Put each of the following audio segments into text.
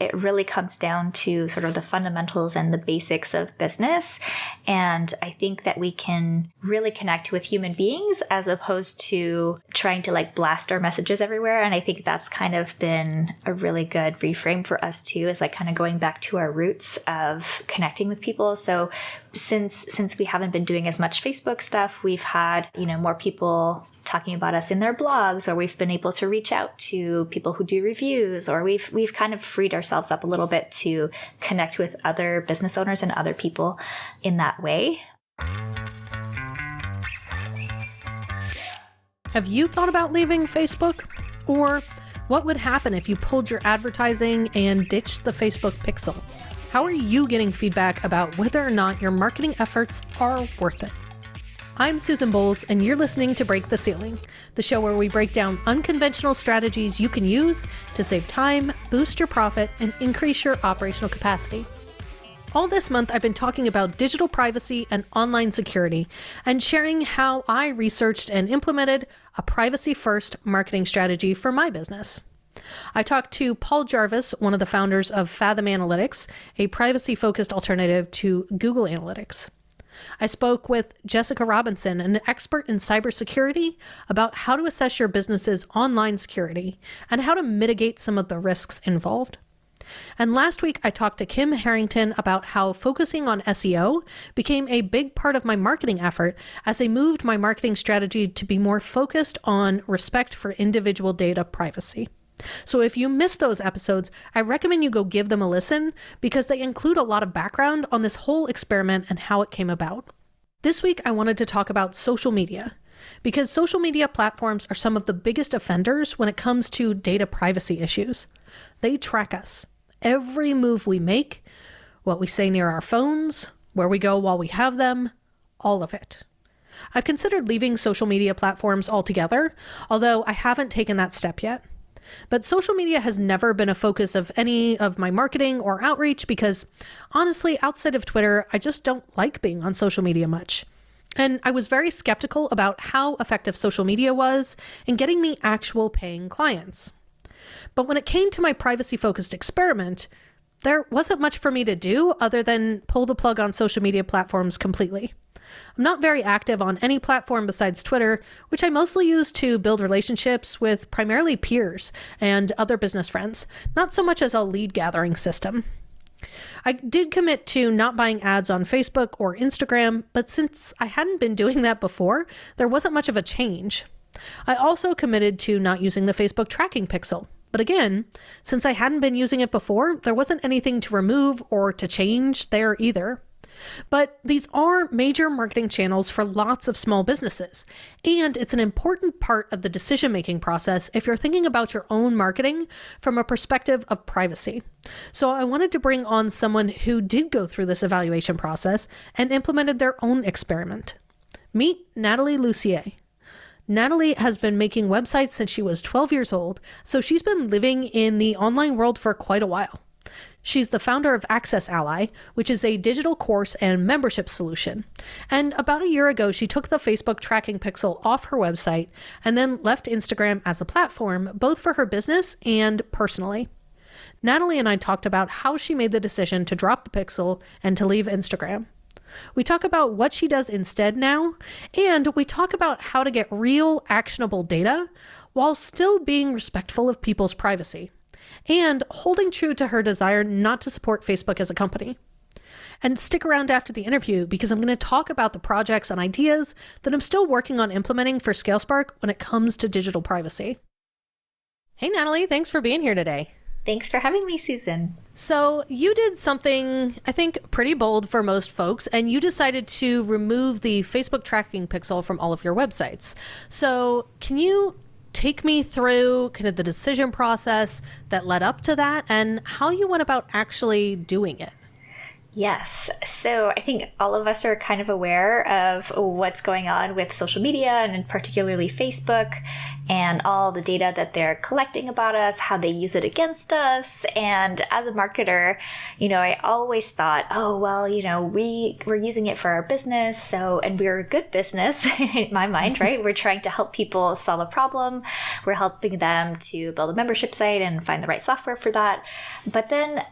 It really comes down to sort of the fundamentals and the basics of business. And I think that we can really connect with human beings as opposed to trying to like blast our messages everywhere. And I think that's kind of been a really good reframe for us too, is like kind of going back to our roots of connecting with people. So since we haven't been doing as much Facebook stuff, we've had, more people talking about us in their blogs, or we've been able to reach out to people who do reviews, or we've kind of freed ourselves up a little bit to connect with other business owners and other people in that way. Have you thought about leaving Facebook? Or what would happen if you pulled your advertising and ditched the Facebook pixel? How are you getting feedback about whether or not your marketing efforts are worth it? I'm Susan Bowles, and you're listening to Break the Ceiling, the show where we break down unconventional strategies you can use to save time, boost your profit, and increase your operational capacity. All this month, I've been talking about digital privacy and online security, and sharing how I researched and implemented a privacy-first marketing strategy for my business. I talked to Paul Jarvis, one of the founders of Fathom Analytics, a privacy-focused alternative to Google Analytics. I spoke with Jessica Robinson, an expert in cybersecurity, about how to assess your business's online security and how to mitigate some of the risks involved. And last week, I talked to Kim Harrington about how focusing on SEO became a big part of my marketing effort as I moved my marketing strategy to be more focused on respect for individual data privacy. So if you missed those episodes, I recommend you go give them a listen because they include a lot of background on this whole experiment and how it came about. This week, I wanted to talk about social media because social media platforms are some of the biggest offenders when it comes to data privacy issues. They track us. Every move we make, what we say near our phones, where we go while we have them, all of it. I've considered leaving social media platforms altogether, although I haven't taken that step yet. But social media has never been a focus of any of my marketing or outreach because, honestly, outside of Twitter, I just don't like being on social media much. And I was very skeptical about how effective social media was in getting me actual paying clients. But when it came to my privacy-focused experiment, there wasn't much for me to do other than pull the plug on social media platforms completely. I'm not very active on any platform besides Twitter, which I mostly use to build relationships with primarily peers and other business friends, not so much as a lead gathering system. I did commit to not buying ads on Facebook or Instagram, but since I hadn't been doing that before, there wasn't much of a change. I also committed to not using the Facebook tracking pixel. But again, since I hadn't been using it before, there wasn't anything to remove or to change there either. But these are major marketing channels for lots of small businesses, and it's an important part of the decision-making process if you're thinking about your own marketing from a perspective of privacy. So I wanted to bring on someone who did go through this evaluation process and implemented their own experiment. Meet Nathalie Lussier. Nathalie has been making websites since she was 12 years old, so she's been living in the online world for quite a while. She's the founder of Access Ally, which is a digital course and membership solution. And about a year ago, she took the Facebook tracking pixel off her website and then left Instagram as a platform, both for her business and personally. Nathalie and I talked about how she made the decision to drop the pixel and to leave Instagram. We talk about what she does instead now, and we talk about how to get real, actionable data while still being respectful of people's privacy, and holding true to her desire not to support Facebook as a company. And stick around after the interview because I'm going to talk about the projects and ideas that I'm still working on implementing for ScaleSpark when it comes to digital privacy. Hey, Nathalie, thanks for being here today. Thanks for having me, Susan. So you did something, I think, pretty bold for most folks, and you decided to remove the Facebook tracking pixel from all of your websites. So can you take me through kind of the decision process that led up to that and how you went about actually doing it? Yes. So I think all of us are kind of aware of what's going on with social media and particularly Facebook and all the data that they're collecting about us, how they use it against us. And as a marketer, I always thought, oh, well, we're using it for our business. So, and we're a good business in my mind, right? We're trying to help people solve a problem. We're helping them to build a membership site and find the right software for that. But then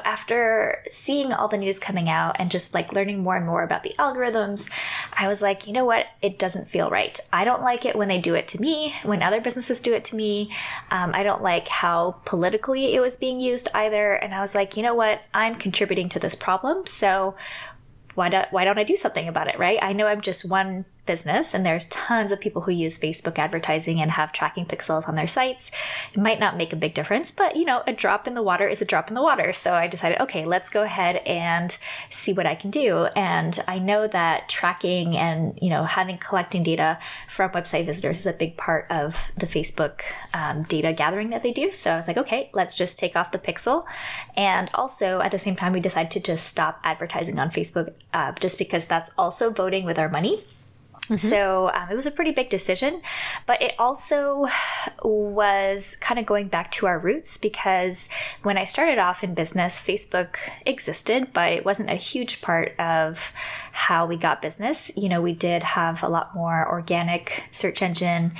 after seeing all the news coming out and just like learning more and more about the algorithms, I was like, you know what? It doesn't feel right. I don't like it when they do it to me, when other businesses do it to me. I don't like how politically it was being used either. And I was like, you know what? I'm contributing to this problem. So why don't I do something about it, right? I know I'm just one business and there's tons of people who use Facebook advertising and have tracking pixels on their sites. It might not make a big difference, but a drop in the water is a drop in the water. So I decided, okay, let's go ahead and see what I can do. And I know that tracking and, collecting data from website visitors is a big part of the Facebook data gathering that they do. So I was like, okay, let's just take off the pixel. And also at the same time, we decided to just stop advertising on Facebook just because that's also voting with our money. Mm-hmm. So it was a pretty big decision, but it also was kind of going back to our roots because when I started off in business, Facebook existed, but it wasn't a huge part of how we got business. We did have a lot more organic search engine,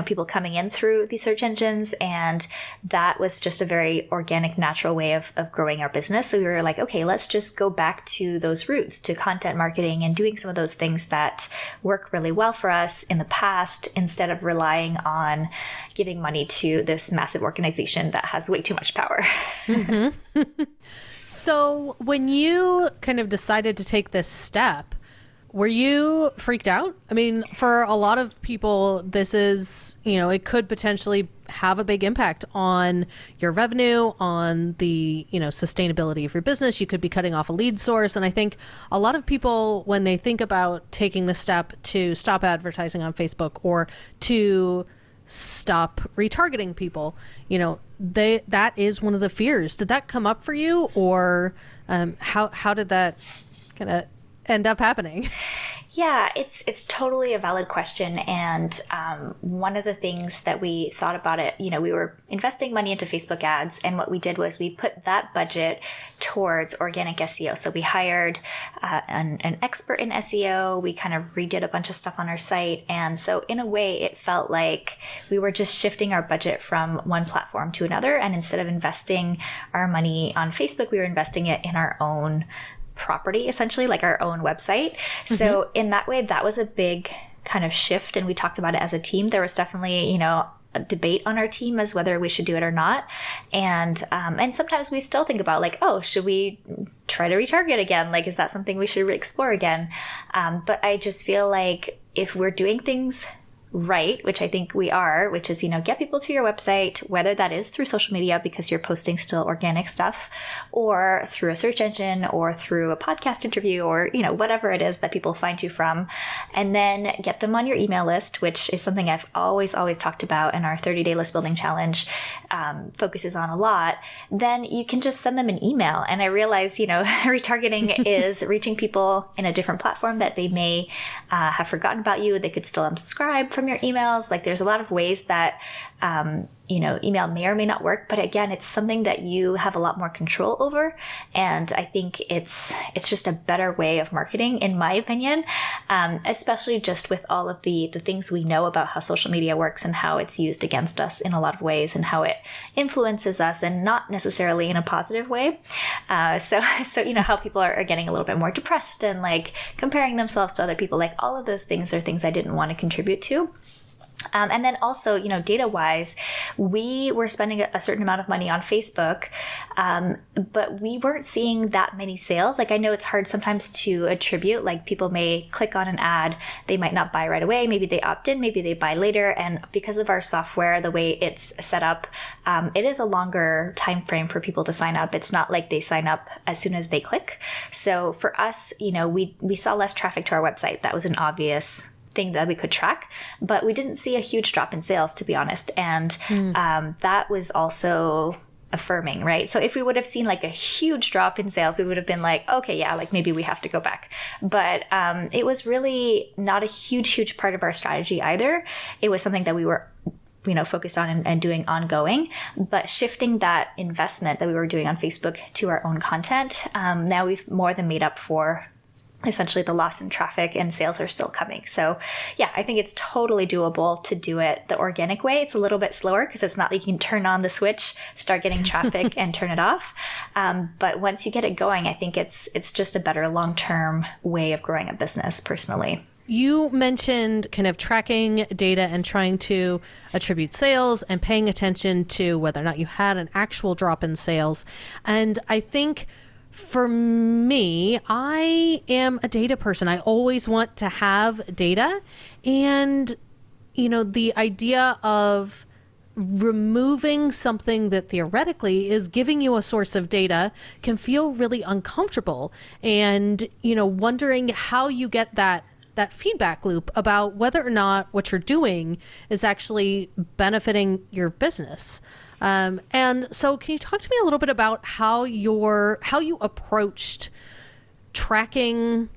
people coming in through the search engines. And that was just a very organic, natural way of growing our business. So we were like, okay, let's just go back to those roots, to content marketing and doing some of those things that work really well for us in the past, instead of relying on giving money to this massive organization that has way too much power. Mm-hmm. So when you kind of decided to take this step, were you freaked out? I mean, for a lot of people, this is, it could potentially have a big impact on your revenue, on the, sustainability of your business. You could be cutting off a lead source. And I think a lot of people, when they think about taking the step to stop advertising on Facebook or to stop retargeting people, that is one of the fears. Did that come up for you, or how did that kind of end up happening? Yeah, it's totally a valid question. And one of the things that we thought about it, we were investing money into Facebook ads. And what we did was we put that budget towards organic SEO. So we hired an expert in SEO. We kind of redid a bunch of stuff on our site. And so in a way, it felt like we were just shifting our budget from one platform to another. And instead of investing our money on Facebook, we were investing it in our own property, essentially, like our own website. Mm-hmm. So in that way, that was a big kind of shift. And we talked about it as a team. There was definitely, a debate on our team as whether we should do it or not. And sometimes we still think about like, oh, should we try to retarget again? Like, is that something we should explore again? But I just feel like if we're doing things right, which I think we are, which is, get people to your website, whether that is through social media because you're posting still organic stuff, or through a search engine, or through a podcast interview, or, whatever it is that people find you from, and then get them on your email list, which is something I've always talked about, and our 30-day list building challenge focuses on a lot, then you can just send them an email. And I realize, retargeting is reaching people in a different platform that they may have forgotten about you. They could still unsubscribe from your emails. Like, there's a lot of ways that email may or may not work, but again, it's something that you have a lot more control over. And I think it's just a better way of marketing, in my opinion, especially just with all of the things we know about how social media works and how it's used against us in a lot of ways and how it influences us, and not necessarily in a positive way. So how people are getting a little bit more depressed and like comparing themselves to other people, like all of those things are things I didn't want to contribute to. And then also, data-wise, we were spending a certain amount of money on Facebook, but we weren't seeing that many sales. Like, I know it's hard sometimes to attribute, like people may click on an ad, they might not buy right away, maybe they opt in, maybe they buy later. And because of our software, the way it's set up, it is a longer time frame for people to sign up. It's not like they sign up as soon as they click. So for us, we saw less traffic to our website. That was an obvious thing that we could track, but we didn't see a huge drop in sales, to be honest. And that was also affirming, right? So if we would have seen like a huge drop in sales, we would have been like, okay, yeah, like maybe we have to go back. But it was really not a huge part of our strategy either. It was something that we were focused on and doing ongoing, but shifting that investment that we were doing on Facebook to our own content, now we've more than made up for essentially the loss in traffic, and sales are still coming. So yeah, I think it's totally doable to do it the organic way. It's a little bit slower because it's not like you can turn on the switch, start getting traffic and turn it off. But once you get it going, I think it's just a better long-term way of growing a business personally. You mentioned kind of tracking data and trying to attribute sales and paying attention to whether or not you had an actual drop in sales. And I think for me, I am a data person. I always want to have data. And, the idea of removing something that theoretically is giving you a source of data can feel really uncomfortable. And, wondering how you get that feedback loop about whether or not what you're doing is actually benefiting your business. And so can you talk to me a little bit about how you approached tracking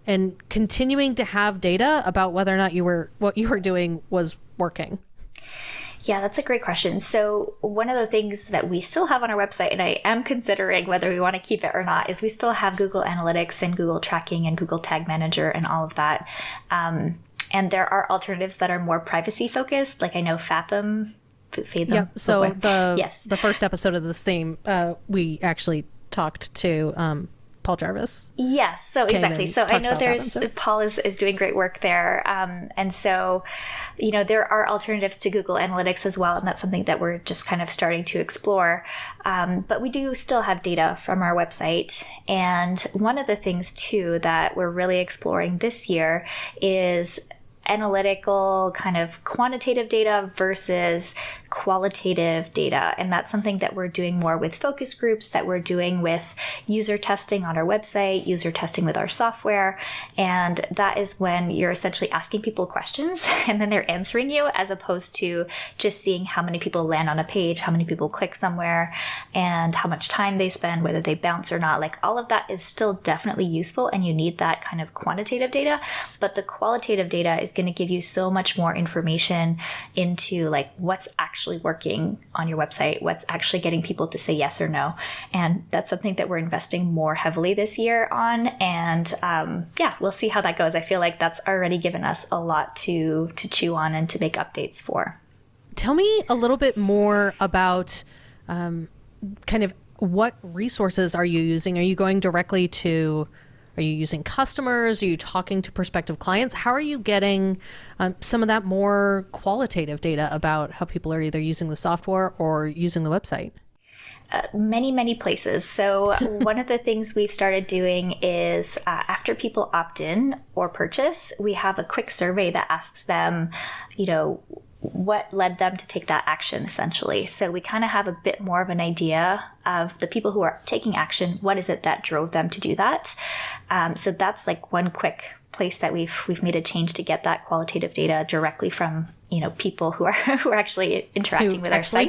and continuing to have data about whether or not what you were doing was working? Yeah, that's a great question. So one of the things that we still have on our website, and I am considering whether we want to keep it or not, is we still have Google Analytics and Google Tracking and Google Tag Manager and all of that. And there are alternatives that are more privacy focused. Like I know Fathom. Yep. So the first episode of the same, we actually talked to Paul Jarvis. Yes. So exactly. So I know Paul is doing great work there. And so, there are alternatives to Google Analytics as well. And that's something that we're just kind of starting to explore. But we do still have data from our website. And one of the things too that we're really exploring this year is analytical kind of quantitative data versus qualitative data. And that's something that we're doing more with focus groups, that we're doing with user testing on our website, user testing with our software. And that is when you're essentially asking people questions and then they're answering you, as opposed to just seeing how many people land on a page, how many people click somewhere, and how much time they spend, whether they bounce or not. Like all of that is still definitely useful, and you need that kind of quantitative data. But the qualitative data is going to give you so much more information into like what's actually working on your website, what's actually getting people to say yes or no. And that's something that we're investing more heavily this year on. And we'll see how that goes. I feel like that's already given us a lot to chew on and to make updates for. Tell me a little bit more about kind of what resources are you using? Are you going directly to Are you using customers? Are you talking to prospective clients? How are you getting some of that more qualitative data about how people are either using the software or using the website? Many places. So one of the things we've started doing is after people opt in or purchase, we have a quick survey that asks them, what led them to take that action, essentially. So we kind of have a bit more of an idea of the people who are taking action. What is it that drove them to do that? So that's like one quick place that we've made a change to get that qualitative data directly from people who are actually interacting with our site,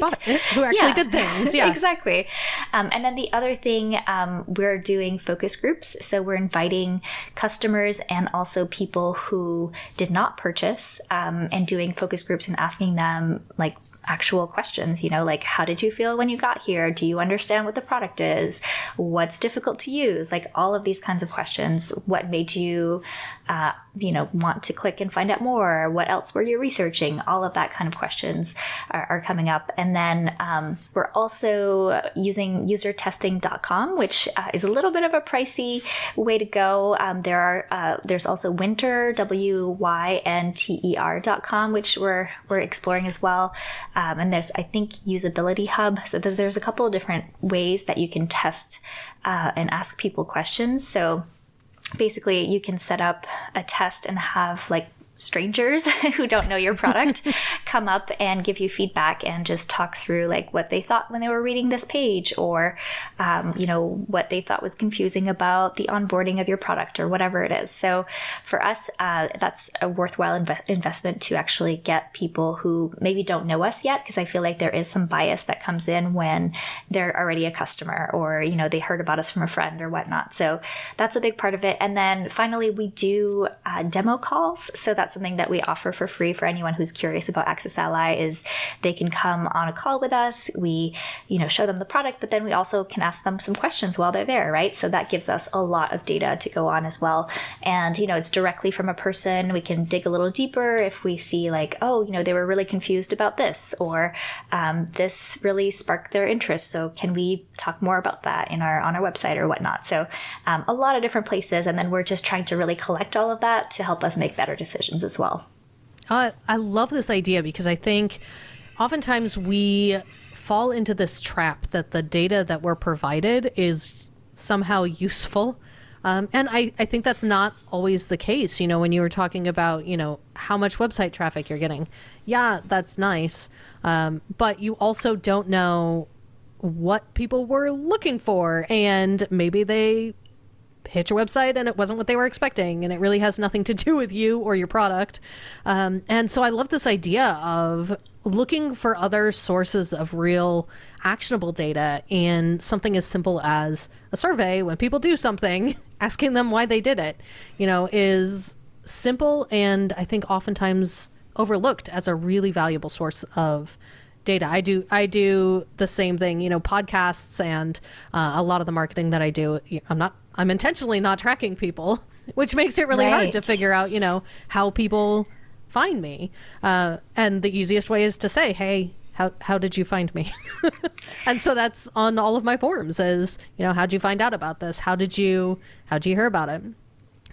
who actually did things. Yeah, exactly. And then the other thing, we're doing focus groups. So we're inviting customers and also people who did not purchase, and doing focus groups and asking them like actual questions, like how did you feel when you got here? Do you understand what the product is? What's difficult to use? Like all of these kinds of questions. What made you, want to click and find out more? What else were you researching? All of that kind of questions are coming up. And then we're also using usertesting.com, which is a little bit of a pricey way to go. There's also Winter, WYNTER.com, which we're exploring as well. And there's, I think, Usability Hub. So there's a couple of different ways that you can test and ask people questions. So basically, you can set up a test and have like strangers who don't know your product come up and give you feedback and just talk through like what they thought when they were reading this page, or what they thought was confusing about the onboarding of your product or whatever it is. So for us, that's a worthwhile investment to actually get people who maybe don't know us yet, because I feel like there is some bias that comes in when they're already a customer, or they heard about us from a friend or whatnot. So that's a big part of it. And then finally, we do demo calls. So that's something that we offer for free for anyone who's curious about Access Ally. Is they can come on a call with us. We, show them the product, but then we also can ask them some questions while they're there, right? So that gives us a lot of data to go on as well. And, it's directly from a person. We can dig a little deeper if we see like, they were really confused about this, or this really sparked their interest. So can we talk more about that on our website or whatnot? So a lot of different places. And then we're just trying to really collect all of that to help us make better decisions as well. I love this idea, because I think oftentimes we fall into this trap that the data that we're provided is somehow useful. And I think that's not always the case. When you were talking about, how much website traffic you're getting. Yeah, that's nice. But you also don't know what people were looking for. And maybe they hit your website and it wasn't what they were expecting, and it really has nothing to do with you or your product. And so I love this idea of looking for other sources of real actionable data in something as simple as a survey when people do something, asking them why they did it, is simple, and I think oftentimes overlooked as a really valuable source of data. I do the same thing, podcasts, and a lot of the marketing that I do, I'm intentionally not tracking people, which makes it really hard to figure out, how people find me. And the easiest way is to say, hey, how did you find me? And so that's on all of my forums is, how'd you find out about this? How'd you hear about it?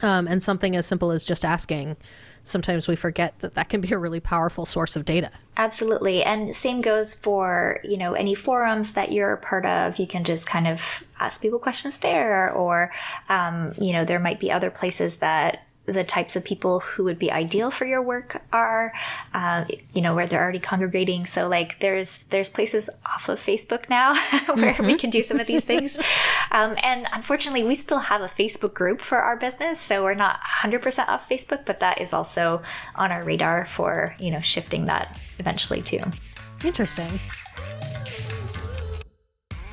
And something as simple as just asking. Sometimes we forget that can be a really powerful source of data. Absolutely. And same goes for, any forums that you're a part of. You can just kind of ask people questions there, or, there might be other places that the types of people who would be ideal for your work are, where they're already congregating. So like there's places off of Facebook now where we can do some of these things. And unfortunately, we still have a Facebook group for our business. So we're not 100% off Facebook, but that is also on our radar for, shifting that eventually too. Interesting.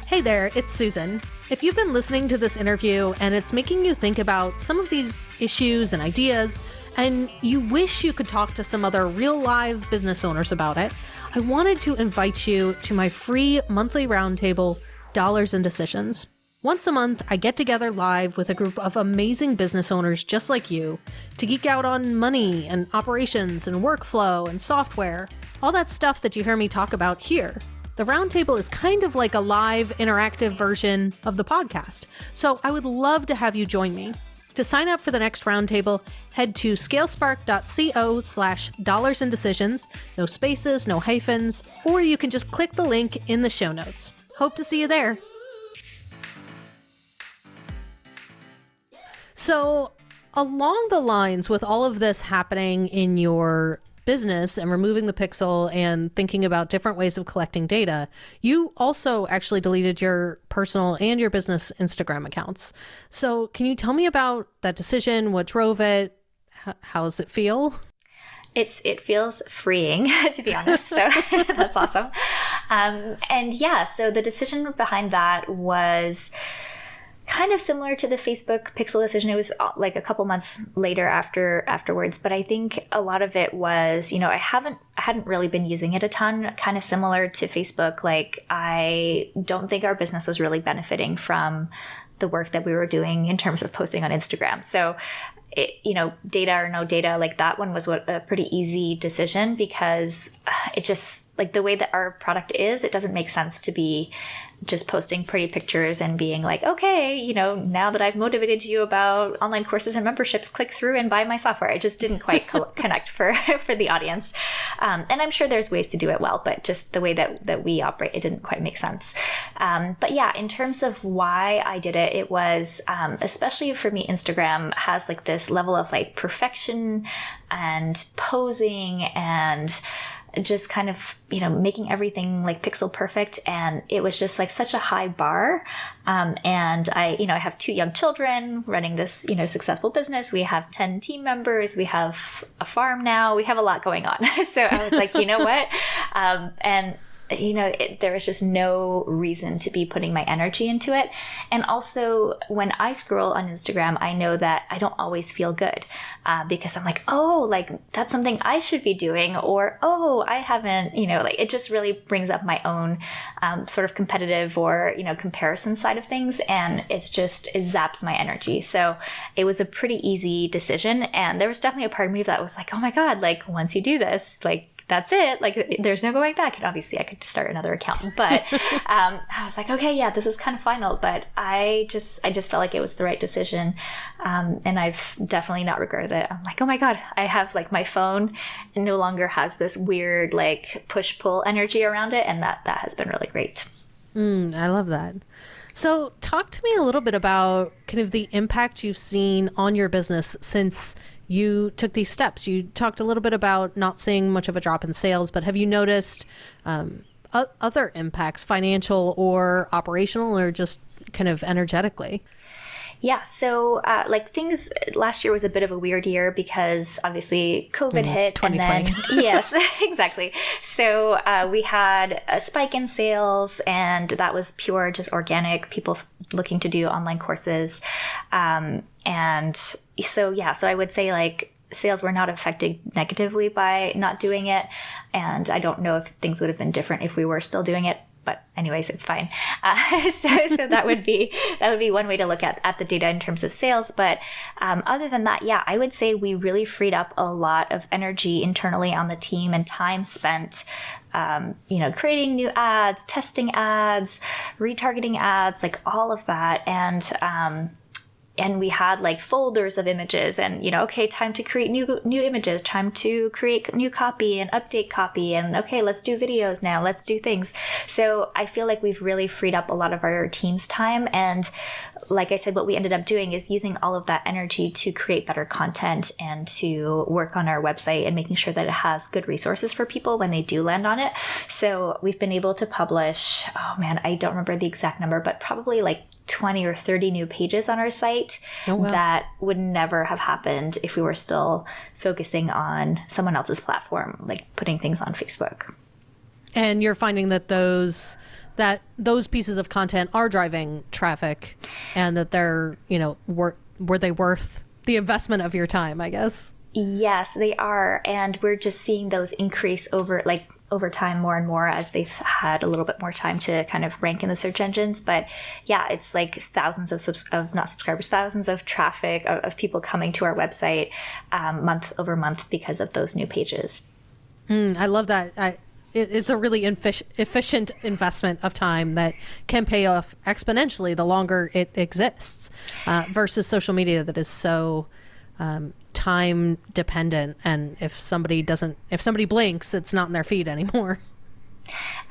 Hey there, it's Susan. If you've been listening to this interview and it's making you think about some of these issues and ideas, and you wish you could talk to some other real live business owners about it, I wanted to invite you to my free monthly roundtable, Dollars and Decisions. Once a month, I get together live with a group of amazing business owners just like you to geek out on money and operations and workflow and software, all that stuff that you hear me talk about here. The roundtable is kind of like a live, interactive version of the podcast, so I would love to have you join me. To sign up for the next roundtable, head to scalespark.co/dollarsandDecisions, no spaces, no hyphens, or you can just click the link in the show notes. Hope to see you there. So, along the lines with all of this happening in your business and removing the pixel and thinking about different ways of collecting data, you also actually deleted your personal and your business Instagram accounts. So can you tell me about that decision? What drove it? How does it feel? It feels freeing, to be honest. So that's awesome. So the decision behind that was kind of similar to the Facebook pixel decision. It was like a couple months later afterwards, but I think a lot of it was, I hadn't really been using it a ton, kind of similar to Facebook. Like, I don't think our business was really benefiting from the work that we were doing in terms of posting on Instagram. So data or no data, like that one was a pretty easy decision, because it just, like, the way that our product is, it doesn't make sense to be just posting pretty pictures and being like, okay, now that I've motivated you about online courses and memberships, click through and buy my software. It just didn't quite connect for the audience. And I'm sure there's ways to do it well, but just the way that we operate, it didn't quite make sense. But yeah, in terms of why I did it, it was, especially for me, Instagram has like this level of like perfection and posing and just kind of, making everything like pixel perfect. And it was just like such a high bar. And I have 2 young children running this, successful business. We have 10 team members. We have a farm now. We have a lot going on. So I was like, you know what? There was just no reason to be putting my energy into it. And also when I scroll on Instagram, I know that I don't always feel good because I'm like, oh, like that's something I should be doing, or, oh, I haven't, like it just really brings up my own sort of competitive or, comparison side of things. And it zaps my energy. So it was a pretty easy decision. And there was definitely a part of me that was like, oh my God, like once you do this, like, that's it. Like there's no going back. And obviously I could start another account, but I was like, okay, yeah, this is kind of final, but I just felt like it was the right decision. And I've definitely not regretted it. I'm like, oh my God, I have like my phone no longer has this weird like push pull energy around it. And that has been really great. I love that. So talk to me a little bit about kind of the impact you've seen on your business since you took these steps. You talked a little bit about not seeing much of a drop in sales, but have you noticed other impacts, financial or operational, or just kind of energetically? Yeah. So things last year was a bit of a weird year because obviously COVID hit. 2020. And then, yes, exactly. So we had a spike in sales, and that was pure, just organic, people looking to do online courses. And so I would say like sales were not affected negatively by not doing it. And I don't know if things would have been different if we were still doing it. But anyways, it's fine. So that would be one way to look at the data in terms of sales. But other than that, yeah, I would say we really freed up a lot of energy internally on the team and time spent, creating new ads, testing ads, retargeting ads, like all of that. And we had like folders of images and, okay, time to create new images, time to create new copy and update copy. And okay, let's do videos now. Let's do things. So I feel like we've really freed up a lot of our team's time. And like I said, what we ended up doing is using all of that energy to create better content and to work on our website and making sure that it has good resources for people when they do land on it. So we've been able to publish, oh man, I don't remember the exact number, but probably like 20 or 30 new pages on our site. Oh, wow. That would never have happened if we were still focusing on someone else's platform, like putting things on Facebook. And you're finding that those pieces of content are driving traffic, and that they're, were they worth the investment of your time, I guess? Yes, they are. And we're just seeing those increase over time more and more as they've had a little bit more time to kind of rank in the search engines. But yeah, it's like thousands thousands of traffic of people coming to our website month over month because of those new pages. I love that. It's a really efficient investment of time that can pay off exponentially the longer it exists, versus social media that is so time dependent, and if somebody blinks, it's not in their feed anymore.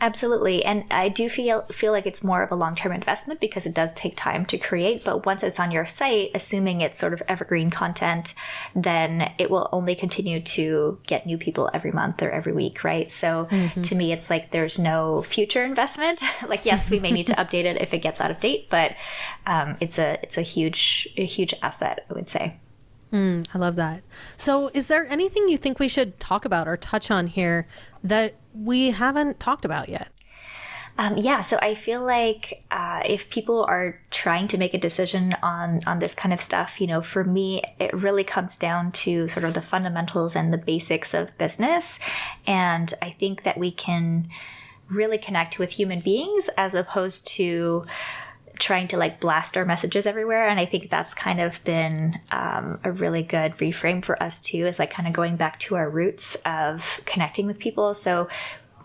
Absolutely. And I do feel like it's more of a long-term investment because it does take time to create. But once it's on your site, assuming it's sort of evergreen content, then it will only continue to get new people every month or every week, right? So to me, it's like there's no future investment. Like, yes, we may need to update it if it gets out of date, but it's a huge asset, I would say. I love that. So is there anything you think we should talk about or touch on here that we haven't talked about yet? So I feel like if people are trying to make a decision on this kind of stuff, for me, it really comes down to sort of the fundamentals and the basics of business. And I think that we can really connect with human beings as opposed to trying to like blast our messages everywhere. And I think that's kind of been a really good reframe for us too, is like kind of going back to our roots of connecting with people. So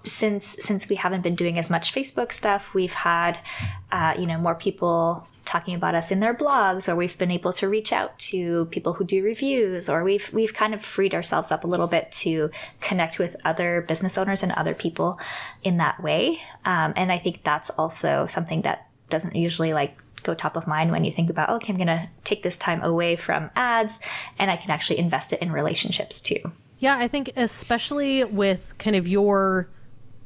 since we haven't been doing as much Facebook stuff, we've had, more people talking about us in their blogs, or we've been able to reach out to people who do reviews, or we've kind of freed ourselves up a little bit to connect with other business owners and other people in that way. And I think that's also something that doesn't usually go top of mind when you think about, okay, I'm going to take this time away from ads and I can actually invest it in relationships too. Yeah, I think especially with kind of your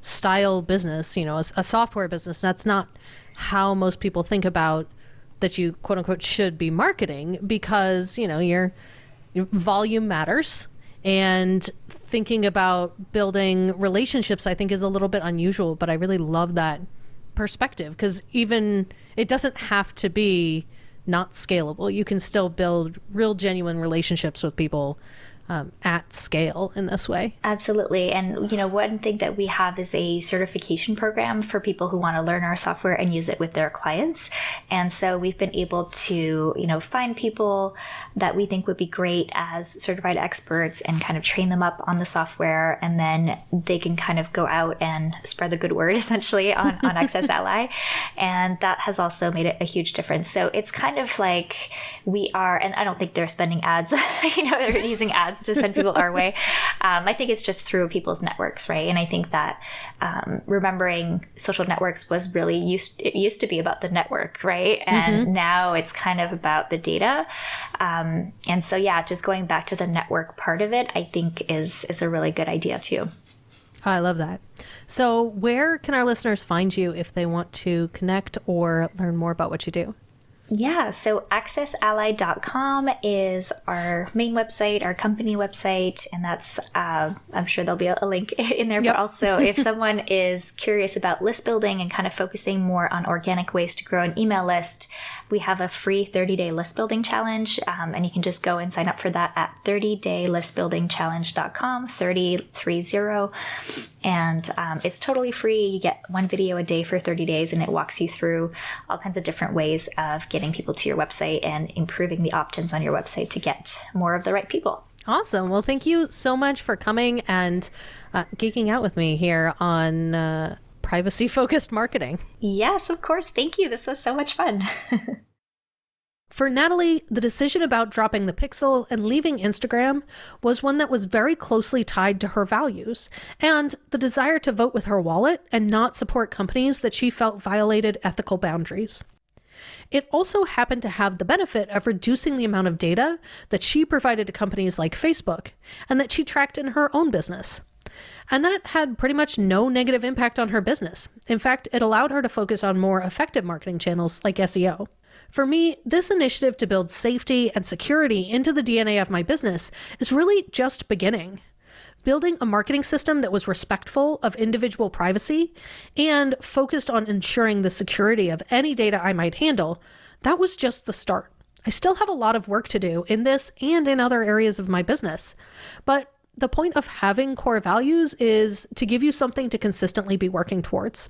style business, a software business, that's not how most people think about that you quote unquote should be marketing, because, your volume matters, and thinking about building relationships, I think, is a little bit unusual, but I really love that perspective, because even it doesn't have to be not scalable. You can still build real genuine relationships with people at scale in this way. Absolutely. And, one thing that we have is a certification program for people who want to learn our software and use it with their clients. And so we've been able to, find people that we think would be great as certified experts and kind of train them up on the software. And then they can kind of go out and spread the good word essentially on Access Ally. And that has also made it a huge difference. So it's kind of like we are, and I don't think they're spending ads, they're using ads to send people our way. I think it's just through people's networks, right? And I think that remembering social networks was really it used to be about the network, right? And now it's kind of about the data. And so, just going back to the network part of it, I think is a really good idea too. Oh, I love that. So where can our listeners find you if they want to connect or learn more about what you do? Yeah, so accessally.com is our main website, our company website, and that's, I'm sure there'll be a link in there, but also if someone is curious about list building and kind of focusing more on organic ways to grow an email list, we have a free 30-day list building challenge, and you can just go and sign up for that at 30daylistbuildingchallenge.com, 3030, and it's totally free. You get one video a day for 30 days, and it walks you through all kinds of different ways of getting people to your website and improving the opt-ins on your website to get more of the right people. Awesome. Well, thank you so much for coming and geeking out with me here on privacy-focused marketing. Yes, of course. Thank you. This was so much fun. For Nathalie, the decision about dropping the Pixel and leaving Instagram was one that was very closely tied to her values and the desire to vote with her wallet and not support companies that she felt violated ethical boundaries. It also happened to have the benefit of reducing the amount of data that she provided to companies like Facebook and that she tracked in her own business. And that had pretty much no negative impact on her business. In fact, it allowed her to focus on more effective marketing channels like SEO. For me, this initiative to build safety and security into the DNA of my business is really just beginning. Building a marketing system that was respectful of individual privacy and focused on ensuring the security of any data I might handle, that was just the start. I still have a lot of work to do in this and in other areas of my business, but the point of having core values is to give you something to consistently be working towards.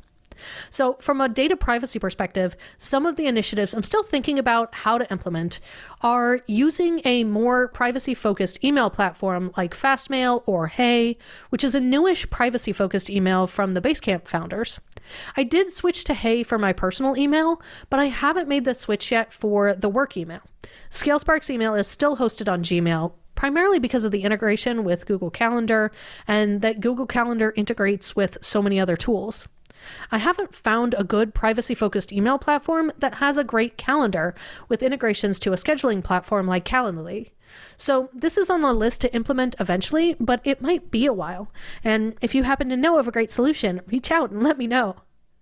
So from a data privacy perspective, some of the initiatives I'm still thinking about how to implement are using a more privacy-focused email platform like Fastmail or Hey, which is a newish privacy-focused email from the Basecamp founders. I did switch to Hey for my personal email, but I haven't made the switch yet for the work email. ScaleSpark's email is still hosted on Gmail, primarily because of the integration with Google Calendar and that Google Calendar integrates with so many other tools. I haven't found a good privacy-focused email platform that has a great calendar with integrations to a scheduling platform like Calendly. So this is on the list to implement eventually, but it might be a while. And if you happen to know of a great solution, reach out and let me know.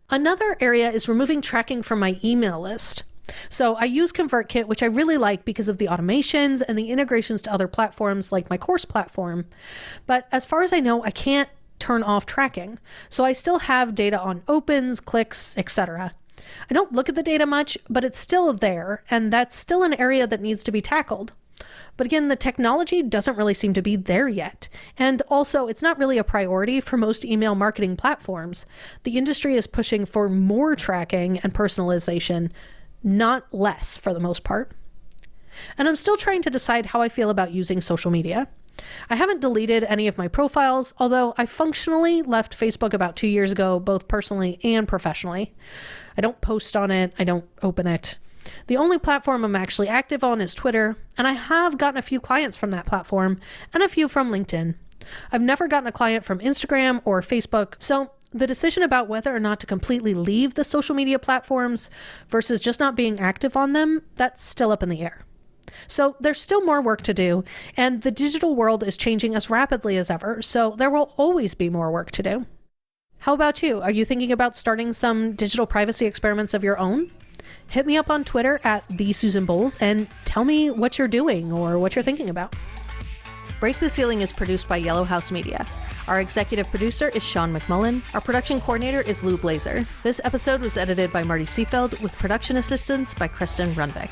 Another area is removing tracking from my email list. So I use ConvertKit, which I really like because of the automations and the integrations to other platforms like my course platform. But as far as I know, I can't turn off tracking. So I still have data on opens, clicks, etc. I don't look at the data much, but it's still there, and that's still an area that needs to be tackled. But again, the technology doesn't really seem to be there yet. And also, it's not really a priority for most email marketing platforms. The industry is pushing for more tracking and personalization, not less for the most part. And I'm still trying to decide how I feel about using social media. I haven't deleted any of my profiles, although I functionally left Facebook about 2 years ago, both personally and professionally. I don't post on it. I don't open it. The only platform I'm actually active on is Twitter, and I have gotten a few clients from that platform and a few from LinkedIn. I've never gotten a client from Instagram or Facebook, so the decision about whether or not to completely leave the social media platforms versus just not being active on them, that's still up in the air. So there's still more work to do, and the digital world is changing as rapidly as ever, so there will always be more work to do. How about you? Are you thinking about starting some digital privacy experiments of your own? Hit me up on Twitter at @TheSusanBowles and tell me what you're doing or what you're thinking about. Break the Ceiling is produced by Yellow House Media. Our executive producer is Sean McMullen. Our production coordinator is Lou Blazer. This episode was edited by Marty Seafeld with production assistance by Kristen Runbeck.